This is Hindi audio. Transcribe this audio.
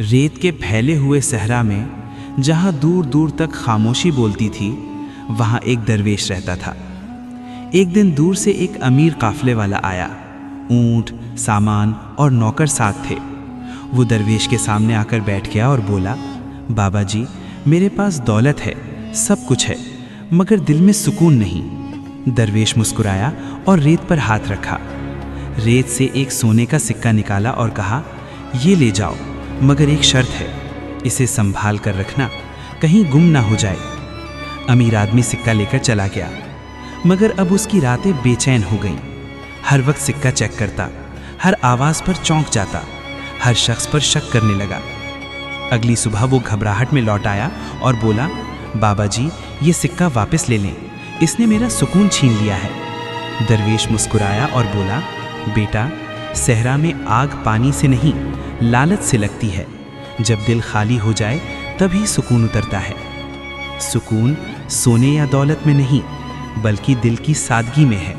रेत के फैले हुए सहरा में जहाँ दूर दूर तक खामोशी बोलती थी, वहाँ एक दरवेश रहता था। एक दिन दूर से एक अमीर काफले वाला आया। ऊंट, सामान और नौकर साथ थे। वो दरवेश के सामने आकर बैठ गया और बोला, बाबा जी, मेरे पास दौलत है, सब कुछ है, मगर दिल में सुकून नहीं। दरवेश मुस्कुराया और रेत पर हाथ रखा। रेत से एक सोने का सिक्का निकाला और कहा, ये ले जाओ, मगर एक शर्त है, इसे संभाल कर रखना, कहीं गुम ना हो जाए। अमीर आदमी सिक्का लेकर चला गया, मगर अब उसकी रातें बेचैन हो गईं। हर वक्त सिक्का चेक करता, हर आवाज़ पर चौंक जाता, हर शख्स पर शक करने लगा। अगली सुबह वो घबराहट में लौट आया और बोला, बाबा जी, ये सिक्का वापस ले लें, इसने मेरा सुकून छीन लिया है। दरवेश मुस्कुराया और बोला, बेटा, सहरा में आग पानी से नहीं, लालच से लगती है। जब दिल खाली हो जाए तभी सुकून उतरता है। सुकून सोने या दौलत में नहीं, बल्कि दिल की सादगी में है।